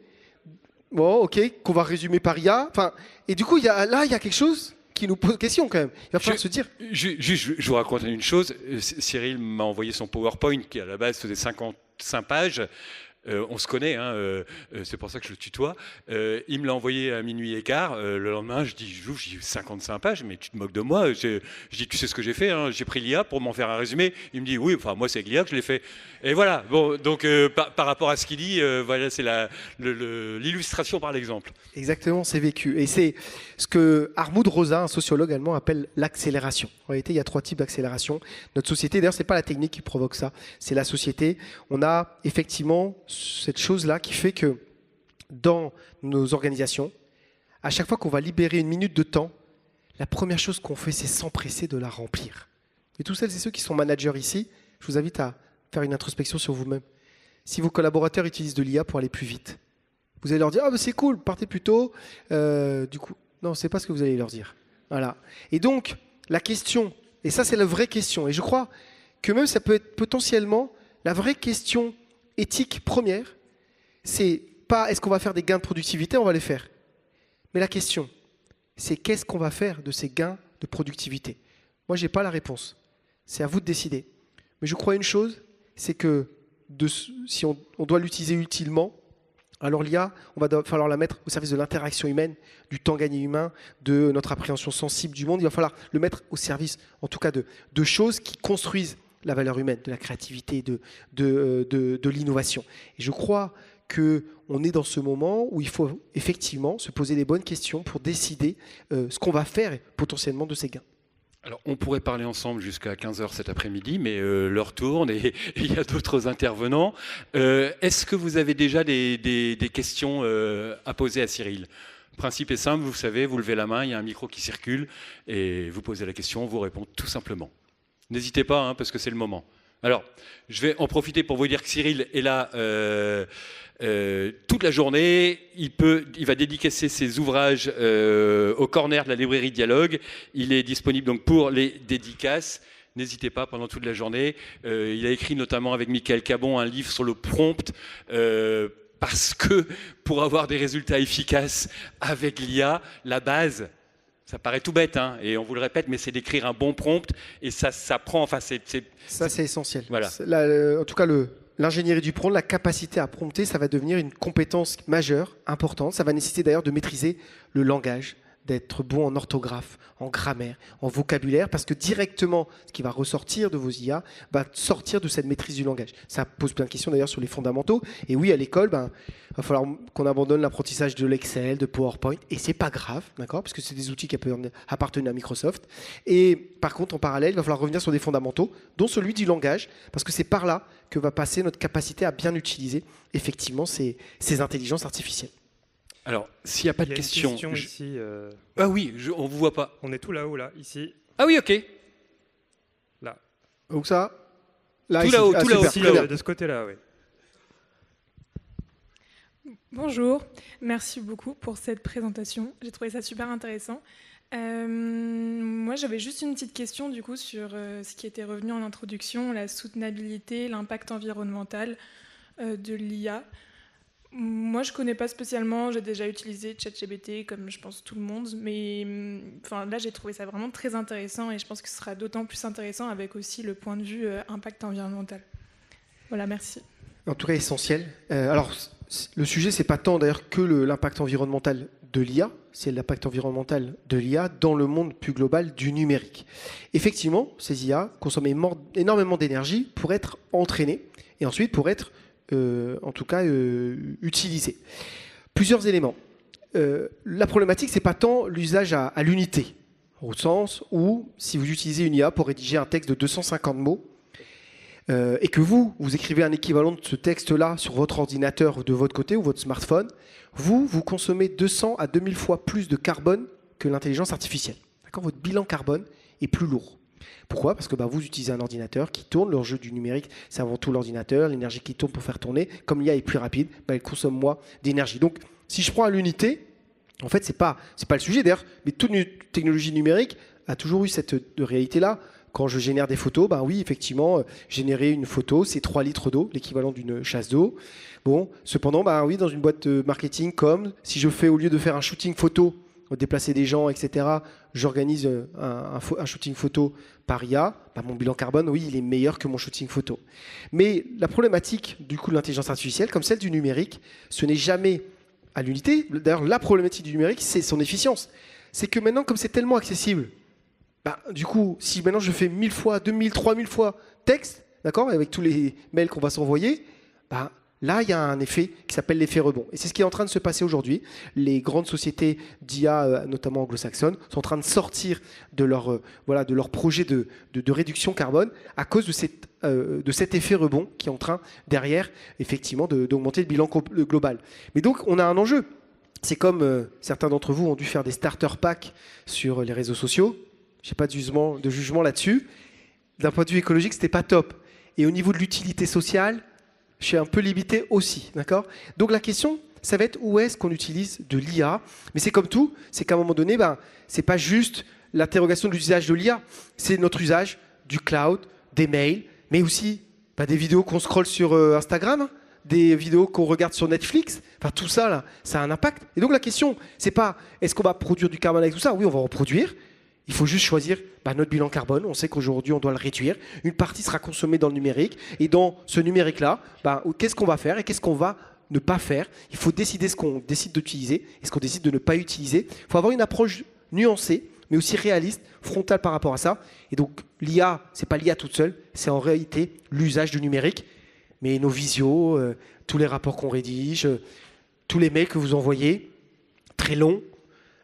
Bon, ok, qu'on va résumer par IA. Enfin, et du coup, il y a quelque chose qui nous pose question quand même. Il va falloir se dire. Je vous raconte une chose. Cyril m'a envoyé son PowerPoint qui, à la base, faisait 55 pages. On se connaît, c'est pour ça que je le tutoie. Il me l'a envoyé à minuit et quart. Le lendemain, j'ai 55 pages, mais tu te moques de moi. Je dis, tu sais ce que j'ai fait, j'ai pris l'IA pour m'en faire un résumé. Il me dit, oui, moi c'est avec l'IA que je l'ai fait. Et voilà, bon, donc par rapport à ce qu'il dit, voilà, c'est l'illustration par l'exemple. Exactement, c'est vécu. Et c'est ce que Armud Rosa, un sociologue allemand, appelle l'accélération. En réalité, il y a 3 types d'accélération. Notre société, d'ailleurs, c'est pas la technique qui provoque ça, c'est la société. On a effectivement cette chose-là qui fait que dans nos organisations, à chaque fois qu'on va libérer une minute de temps, la première chose qu'on fait, c'est s'empresser de la remplir. Et tous celles et ceux qui sont managers ici, je vous invite à faire une introspection sur vous-même. Si vos collaborateurs utilisent de l'IA pour aller plus vite, vous allez leur dire « Ah, c'est cool, partez plus tôt. » Du coup, non, c'est pas ce que vous allez leur dire. Voilà. Et donc, la question, et ça c'est la vraie question, et je crois que même ça peut être potentiellement la vraie question éthique première, c'est pas est-ce qu'on va faire des gains de productivité, on va les faire. Mais la question, c'est qu'est-ce qu'on va faire de ces gains de productivité? Moi, je n'ai pas la réponse. C'est à vous de décider. Mais je crois une chose, c'est que si on doit l'utiliser utilement, alors l'IA, on va falloir la mettre au service de l'interaction humaine, du temps gagné humain, de notre appréhension sensible du monde. Il va falloir le mettre au service, en tout cas, de choses qui construisent la valeur humaine, de la créativité, de l'innovation. Et je crois qu'on est dans ce moment où il faut effectivement se poser les bonnes questions pour décider ce qu'on va faire potentiellement de ces gains. Alors, on pourrait parler ensemble jusqu'à 15h cet après-midi, mais l'heure tourne et il y a d'autres intervenants. Est-ce que vous avez déjà des questions à poser à Cyril? Le principe est simple, vous savez, vous levez la main, il y a un micro qui circule et vous posez la question, on vous répond tout simplement. N'hésitez pas, parce que c'est le moment. Alors, je vais en profiter pour vous dire que Cyril est là toute la journée. Il va dédicacer ses ouvrages au corner de la librairie Dialogue. Il est disponible donc pour les dédicaces. N'hésitez pas pendant toute la journée. Il a écrit notamment avec Michael Cabon un livre sur le prompt. Parce que pour avoir des résultats efficaces avec l'IA, la base... Ça paraît tout bête, et on vous le répète, mais c'est d'écrire un bon prompt, et ça prend... Ça, c'est essentiel. Voilà. En tout cas, l'ingénierie du prompt, la capacité à prompter, ça va devenir une compétence majeure, importante. Ça va nécessiter d'ailleurs de maîtriser le langage, d'être bon en orthographe, en grammaire, en vocabulaire, parce que directement, ce qui va ressortir de vos IA va sortir de cette maîtrise du langage. Ça pose plein de questions d'ailleurs sur les fondamentaux. Et oui, à l'école, il va falloir qu'on abandonne l'apprentissage de l'Excel, de PowerPoint, et c'est pas grave, d'accord, parce que c'est des outils qui appartenaient à Microsoft. Et par contre, en parallèle, il va falloir revenir sur des fondamentaux, dont celui du langage, parce que c'est par là que va passer notre capacité à bien utiliser effectivement ces intelligences artificielles. Alors, s'il n'y a pas de questions... Ici, Ah oui, on ne vous voit pas. on est tout là-haut, là, ici, Ah oui, ok. là. Donc ça, là, Tout ici. là-haut, tout super, là-haut. Ici, très bien. de ce côté-là, oui. Bonjour, merci beaucoup pour cette présentation. J'ai trouvé ça super intéressant. Moi, j'avais juste une petite question du coup sur ce qui était revenu en introduction, la soutenabilité, l'impact environnemental de l'IA. Moi, je ne connais pas spécialement, j'ai déjà utilisé ChatGPT comme je pense tout le monde, mais là, j'ai trouvé ça vraiment très intéressant et je pense que ce sera d'autant plus intéressant avec aussi le point de vue impact environnemental. Voilà, merci. En tout cas, essentiel. Alors, le sujet, c'est pas tant d'ailleurs que l'impact environnemental de l'IA, c'est l'impact environnemental de l'IA dans le monde plus global du numérique. Effectivement, ces IA consomment énormément d'énergie pour être entraînées et ensuite pour être, en tout cas, utilisées. Plusieurs éléments. La problématique, c'est pas tant l'usage à l'unité, au sens où si vous utilisez une IA pour rédiger un texte de 250 mots, et que vous écrivez un équivalent de ce texte-là sur votre ordinateur de votre côté ou votre smartphone, vous consommez 200 à 2000 fois plus de carbone que l'intelligence artificielle. D'accord ? Votre bilan carbone est plus lourd. Pourquoi ? Parce que vous utilisez un ordinateur qui tourne. L'enjeu du numérique, c'est avant tout l'ordinateur, l'énergie qui tourne pour faire tourner. Comme l'IA est plus rapide, elle consomme moins d'énergie. Donc, si je prends à l'unité, en fait, c'est pas le sujet d'ailleurs, mais toute technologie numérique a toujours eu cette réalité-là. Quand je génère des photos, oui, effectivement, générer une photo, c'est 3 litres d'eau, l'équivalent d'une chasse d'eau. Bon, cependant, oui, dans une boîte de marketing, comme si je fais, au lieu de faire un shooting photo, déplacer des gens, etc., j'organise un shooting photo par IA, mon bilan carbone, oui, il est meilleur que mon shooting photo. Mais la problématique, du coup, de l'intelligence artificielle, comme celle du numérique, ce n'est jamais à l'unité. D'ailleurs, la problématique du numérique, c'est son efficience. C'est que maintenant, comme c'est tellement accessible, du coup, si maintenant je fais 1000 fois, 2000, 3000 fois texte, d'accord, avec tous les mails qu'on va s'envoyer, là, il y a un effet qui s'appelle l'effet rebond. Et c'est ce qui est en train de se passer aujourd'hui. Les grandes sociétés d'IA, notamment anglo-saxonnes, sont en train de sortir de leur projet de réduction carbone à cause de cet effet rebond qui est en train, derrière, effectivement, d'augmenter le bilan global. Mais donc, on a un enjeu. C'est comme certains d'entre vous ont dû faire des starter packs sur les réseaux sociaux. Je n'ai pas de jugement là-dessus. D'un point de vue écologique, ce n'était pas top. Et au niveau de l'utilité sociale, je suis un peu limité aussi. D'accord ? Donc la question, ça va être où est-ce qu'on utilise de l'IA ? Mais c'est comme tout, c'est qu'à un moment donné, ce n'est pas juste l'interrogation de l'usage de l'IA, c'est notre usage du cloud, des mails, mais aussi des vidéos qu'on scrolle sur Instagram, des vidéos qu'on regarde sur Netflix. Enfin, tout ça, là, ça a un impact. Et donc la question, c'est pas est-ce qu'on va produire du carbone avec tout ça ? Oui, on va en produire. Il faut juste choisir notre bilan carbone. On sait qu'aujourd'hui, on doit le réduire. Une partie sera consommée dans le numérique. Et dans ce numérique-là, qu'est-ce qu'on va faire et qu'est-ce qu'on va ne pas faire ? Il faut décider ce qu'on décide d'utiliser et ce qu'on décide de ne pas utiliser. Il faut avoir une approche nuancée, mais aussi réaliste, frontale par rapport à ça. Et donc, l'IA, ce n'est pas l'IA toute seule. C'est en réalité l'usage du numérique. Mais nos visios, tous les rapports qu'on rédige, tous les mails que vous envoyez, très longs,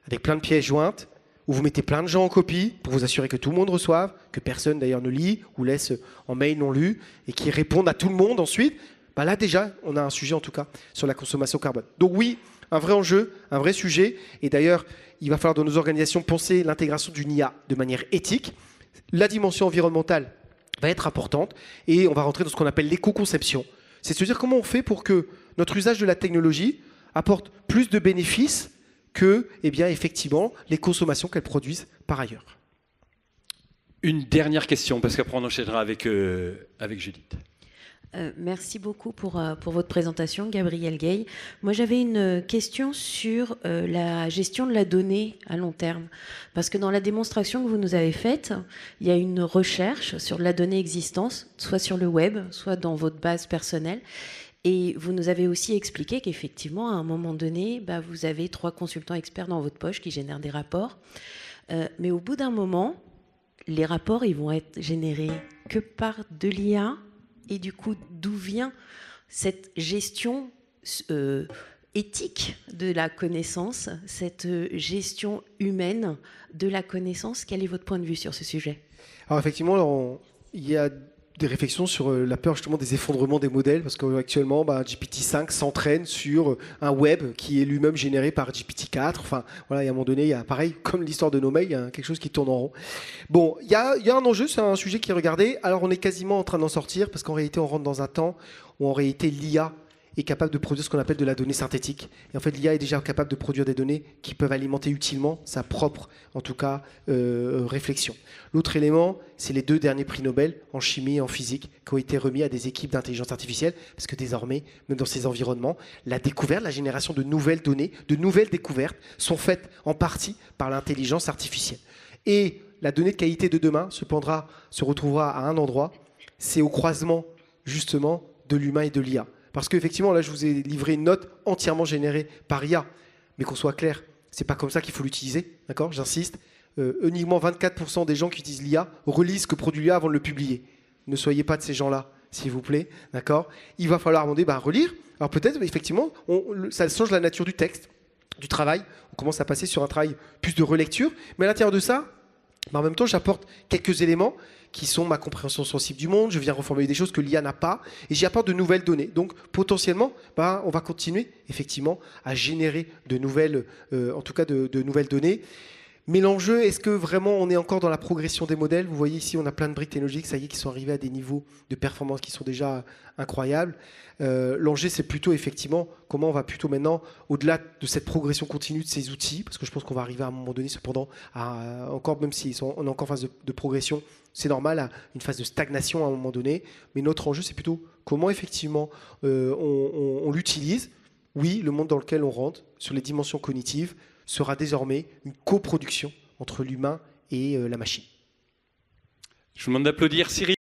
avec plein de pièces jointes, où vous mettez plein de gens en copie pour vous assurer que tout le monde reçoive, que personne d'ailleurs ne lit ou laisse en mail non lu et qui répondent à tout le monde ensuite, là déjà, on a un sujet en tout cas sur la consommation carbone. Donc oui, un vrai enjeu, un vrai sujet. Et d'ailleurs, il va falloir dans nos organisations penser l'intégration d'une IA de manière éthique. La dimension environnementale va être importante et on va rentrer dans ce qu'on appelle l'éco-conception. C'est se dire comment on fait pour que notre usage de la technologie apporte plus de bénéfices que, effectivement, les consommations qu'elles produisent par ailleurs. Une dernière question, parce qu'après on enchaînera avec Judith. Merci beaucoup pour votre présentation, Gabriel Gay. Moi, j'avais une question sur la gestion de la donnée à long terme. Parce que dans la démonstration que vous nous avez faite, il y a une recherche sur la donnée existante, soit sur le web, soit dans votre base personnelle. Et vous nous avez aussi expliqué qu'effectivement, à un moment donné, vous avez 3 consultants experts dans votre poche qui génèrent des rapports. Mais au bout d'un moment, les rapports, ils vont être générés que par de l'IA. Et du coup, d'où vient cette gestion éthique de la connaissance, cette gestion humaine de la connaissance? Quel est votre point de vue sur ce sujet? Alors effectivement, il y a des réflexions sur la peur justement des effondrements des modèles, parce qu'actuellement, GPT-5 s'entraîne sur un web qui est lui-même généré par GPT-4. Enfin, voilà, et à un moment donné, il y a pareil, comme l'histoire de nos mails, il y a quelque chose qui tourne en rond. Bon, il y a un enjeu, c'est un sujet qui est regardé. Alors, on est quasiment en train d'en sortir, parce qu'en réalité, on rentre dans un temps où en réalité, l'IA est capable de produire ce qu'on appelle de la donnée synthétique. Et en fait, l'IA est déjà capable de produire des données qui peuvent alimenter utilement sa propre, en tout cas, réflexion. L'autre élément, c'est les 2 derniers prix Nobel en chimie et en physique qui ont été remis à des équipes d'intelligence artificielle, parce que désormais, même dans ces environnements, la découverte, la génération de nouvelles données, de nouvelles découvertes sont faites en partie par l'intelligence artificielle. Et la donnée de qualité de demain se retrouvera à un endroit, c'est au croisement, justement, de l'humain et de l'IA. Parce qu'effectivement, là, je vous ai livré une note entièrement générée par IA. Mais qu'on soit clair, c'est pas comme ça qu'il faut l'utiliser. D'accord ? J'insiste. Uniquement 24% des gens qui utilisent l'IA relisent ce que produit l'IA avant de le publier. Ne soyez pas de ces gens-là, s'il vous plaît. D'accord ? Il va falloir demander, relire. Alors peut-être, effectivement, ça change la nature du texte, du travail. On commence à passer sur un travail plus de relecture. Mais à l'intérieur de ça, en même temps, j'apporte quelques éléments qui sont ma compréhension sensible du monde. Je viens reformuler des choses que l'IA n'a pas et j'y apporte de nouvelles données. Donc, potentiellement, on va continuer effectivement à générer de nouvelles, en tout cas de nouvelles données. Mais l'enjeu, est-ce que vraiment on est encore dans la progression des modèles? Vous voyez ici, on a plein de briques technologiques, ça y est, qui sont arrivés à des niveaux de performance qui sont déjà incroyables. L'enjeu, c'est plutôt effectivement comment on va plutôt maintenant, au-delà de cette progression continue de ces outils, parce que je pense qu'on va arriver à un moment donné, cependant, encore, même si on est encore en phase de progression, c'est normal, à une phase de stagnation à un moment donné. Mais notre enjeu, c'est plutôt comment effectivement on l'utilise. Oui, le monde dans lequel on rentre, sur les dimensions cognitives, sera désormais une coproduction entre l'humain et la machine. Je vous demande d'applaudir Cyril.